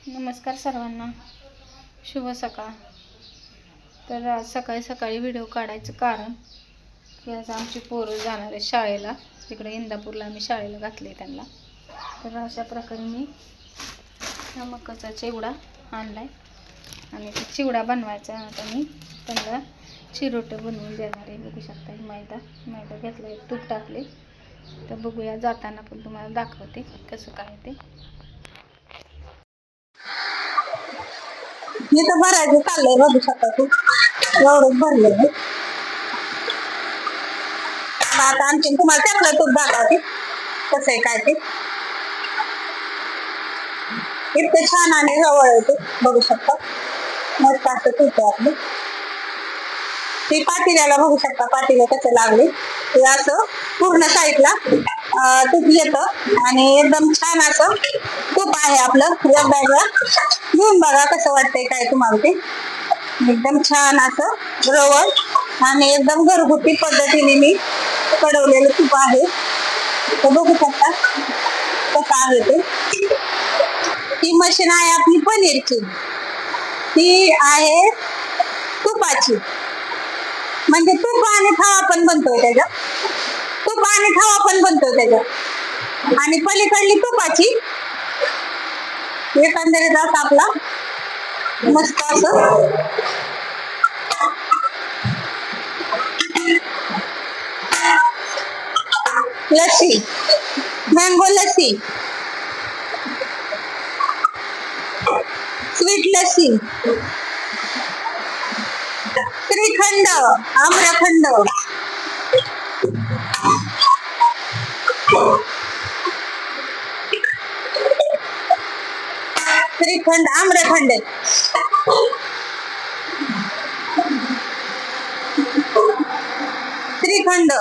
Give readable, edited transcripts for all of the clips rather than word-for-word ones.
नमस्कार सर्वांना, शुभ सकाळ. तर आज सकाळी सकाळी व्हिडिओ काढायचं कारण की आज आमची पोरं जाणार आहे शाळेला. तिकडे इंदापूरला आम्ही शाळेला घातले त्यांना. तर अशा प्रकारे मी हा मकाचा चिवडा आणलाय आणि ते चिवडा बनवायचा. आता मी त्यांना चिरोटे बनवून देणार आहे. बघू शकता मैदा घेतला, तूप टाकले. तर बघूया जाताना पण तुम्हाला दाखवते कसं काय ते. मी तर भरायचं चाललंय, बघू शकता तू एवढंच भरलंय. आता आणखी तुम्हाला त्यातलं तूप दाखवते कसं आहे काय ते. इतकं छान आणि जवळ येते, बघू शकता. मस्त असं तूप आहे आपलं. ते पातेल्याला बघू शकता, पातेलं कसं लागले ते असं पूर्ण साईडला तूप येतं आणि एकदम छान असं तूप आहे आपलं. एकदा घेऊन बघा कसं वाटतंय काय तुम्हाला ते. एकदम छान असं रवळ आणि एकदम घरगुती पद्धतीने मी कडवलेलं तूप आहे. तर बघू शकता कसं आहे ते. ही मशीन आहे आपली पनीरची, ती आहे तुपाची. म्हणजे तूप आणि खवा पण बनतोय त्याच्यात, तूप आणि खवा पण बनतोय त्याच्यात. आणि पलीकडली तुपाची एकंदरीत असं आपला मस्त असं लस्सी, मँगो लस्सी, स्वीट लस्सी, श्रीखंड, आम्रखंड, श्रीखंड, आम्रखंड, श्रीखंड,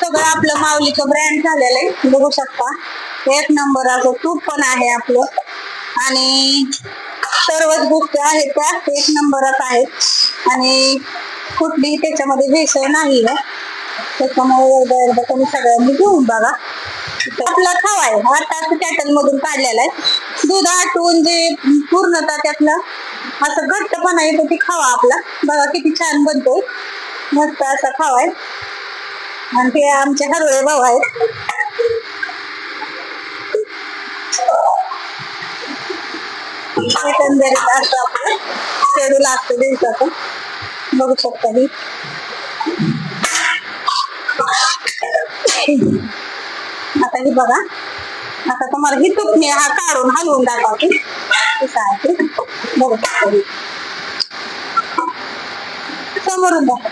सगळं आपलं माऊलीचं ब्रँड झालेलं आहे. बघू शकता एक नंबर असं तूप पण आहे आपलं आणि सर्वच गोष्टी आहेत त्या एक नंबरच आहेत आणि कुठलीही त्याच्यामध्ये भेसळ नाही आहे. त्याच्यामुळे एकदा तुम्ही सगळ्यांनी घेऊन बघा. आपला खवा आहे आता कॅटल मधून काढलेला आहे. दूध आटून जे पूर्णतः त्यातलं असं घट्टपणा येतो ते खावा आपला. बघा किती छान बनतोय, मस्त असा खावा आहे. आणि ते आमचे हरवळे भाऊ आहेत. एकंदरीत असं आपलं शेड्यूल असतं दिवसाचं, बघू शकता. ही आता ही बघा, आता तुम्हाला ही तुपणी हा काढून हलवून दाखवते कसं आहे ते. बघू शकता समोरून दाखव.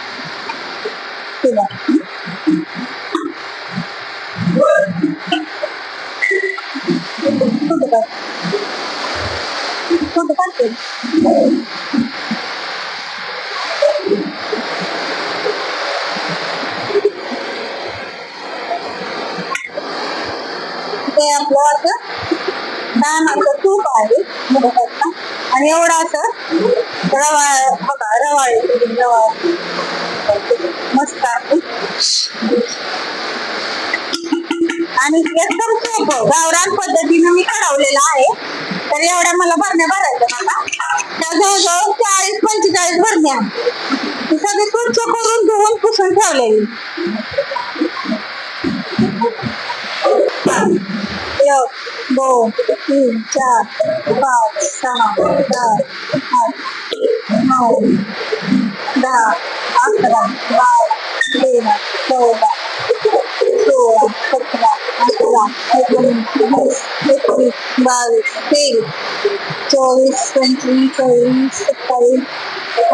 ते आपलं असं दाण्याचं तूप आहे बघू शकता. आणि एवढा असं रवा बघा, रवा मस्त आहे आणि एकदम सोपं गावरान पद्धतीनं मी काढवलेलं आहे. तर एवढ्या मला भरण्या भरायच्या मला. त्या जवळजवळ 40-45 भरण्या सगळे स्वच्छ करून धुवून पुसून ठेवलेली. 1, 2, 3, 4, 5, 6, 7, 8, 9, 10, 11, 12, 13, 14, 16, 17, 18, 19, 20, 21, 22, 23, 24, 25, 26, 27,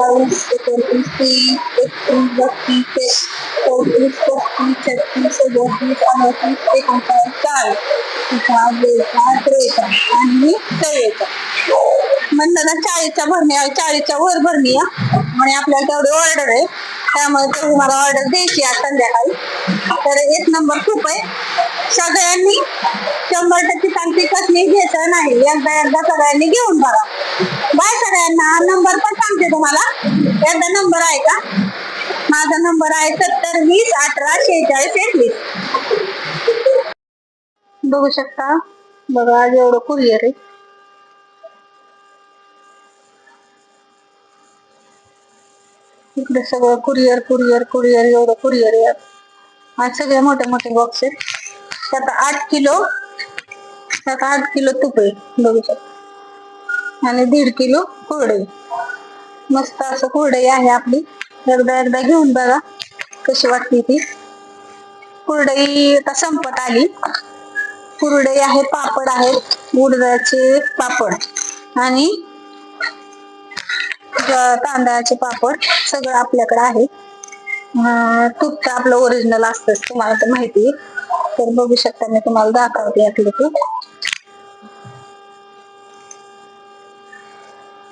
28, 29, 30, 31, 32, 33, 34, 35, 36, 37, 38, 39, 40, म्हणताना 40च्या भरण्या, 40च्या वर भरणी आणि आपल्याला तेवढी ऑर्डर आहे. त्यामुळे तुम्ही मला ऑर्डर द्यायची आज संध्याकाळी. तर एक नंबर तूप आहे. सगळ्यांनी 100% सांगते कसली भेसळ नाही. एकदा सगळ्यांनी घेऊन बघा. बाय सगळ्यांना. नंबर पण सांगते तुम्हाला, एकदा नंबर आहे का. माझा नंबर आहे 70 20 18 46 21. बघू शकता. बघा आज एवढं कुरिअर आहे. इकडे सगळं कुरिअर कुरिअर कुरिअर एवढं कुरिअर आहे. आज सगळे मोठे मोठे बॉक्स आहेत. त्यात 8 किलो तूप आहे बघू शकता आणि 1.5 किलो कुरडई. मस्त असं कुरडई आहे आपली. एकदा घेऊन बघा कशी वाटते ती. कुरडई आता संपत आली. कुरडई आहे, पापड आहेत, उडदाचे पापड आणि तांदळाचे पापड सगळं आपल्याकडे आहे. तूप तर आपलं ओरिजिनल असतंच, तुम्हाला तर माहिती आहे. तर बघू शकता मी तुम्हाला दाखवते यातलं तूप.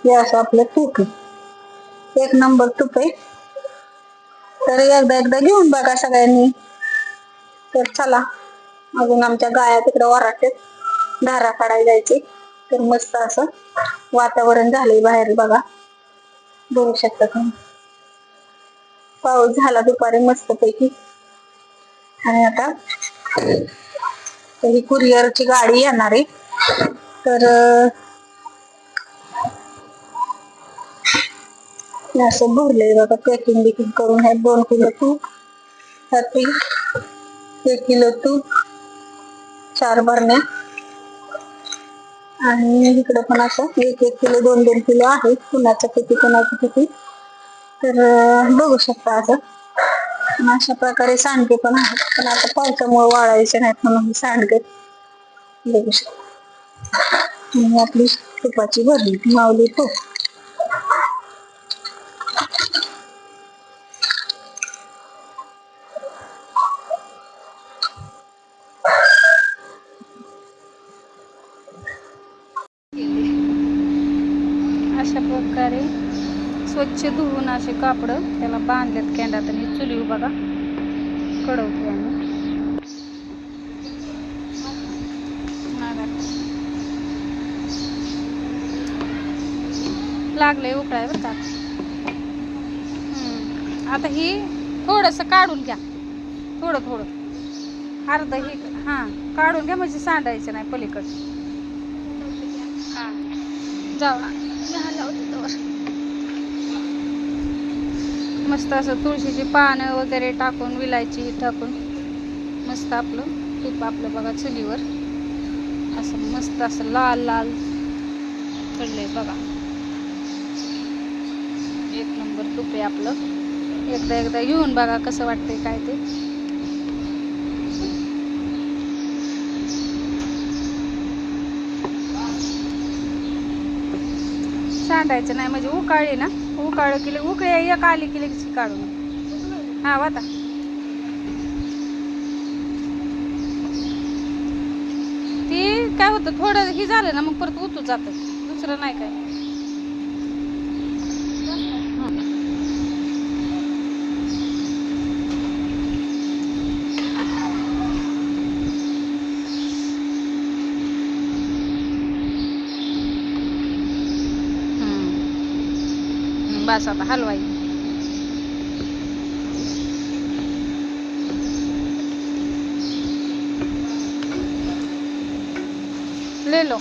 हे असं आपलं तूप आहे. 1 नंबर तूप आहे. तर एकदा घेऊन बघा सगळ्यांनी. तर चला, अजून आमच्या गाया तिकडे ओराटतात, धारा काढायला जायचे. तर मस्त असं वातावरण झालंय बाहेर बघा, बघू शकता तुम्ही. पाऊस झाला दुपारी मस्त पैकी. आणि आता ही कुरिअरची गाडी येणार आहे. तर असं भरलंय बघा, पॅकिंग बिकिंग करून. हे 2 किलो तूप, 1 किलो तूप, 4 भरण्या. आणि इकडे पण असं 1 किलो 2 किलो आहे. कुणाचं किती. तर बघू शकता असं. अशा प्रकारे सांडगे पण आहेत, पण आता पावसामुळे वाळायचे नाहीत म्हणून सांडगे बघू शकता. आणि आपली तुपाची भरली माऊली तूप. अशा प्रकारे स्वच्छ धुवून असे कापड त्याला बांधलेत कॅन्डात. आणि चुली बघा कडवते आम्ही. लागलंय उकळाय बरं का. आता ही थोडस काढून घ्या, थोडं अर्ध ही काढून घ्या म्हणजे सांडायचं नाही पलीकड. जाऊ मस्त असं तुळशीची पानं वगैरे टाकून, विलायची टाकून मस्त आपलं तूप आपलं बघा चुलीवर असं मस्त असं लाल लाल पडलंय बघा. 1 नंबर तूप आहे आपलं. एकदा घेऊन बघा कसं वाटतंय काय ते. सांडायचं नाही म्हणजे उकाळी ना, उकळी एक आली की लगेच काढून. वाता ती काय होतं, थोडं ही झालं ना मग परत उतू जातं, दुसरं नाही काय. बस आता हलवाई. ले लो.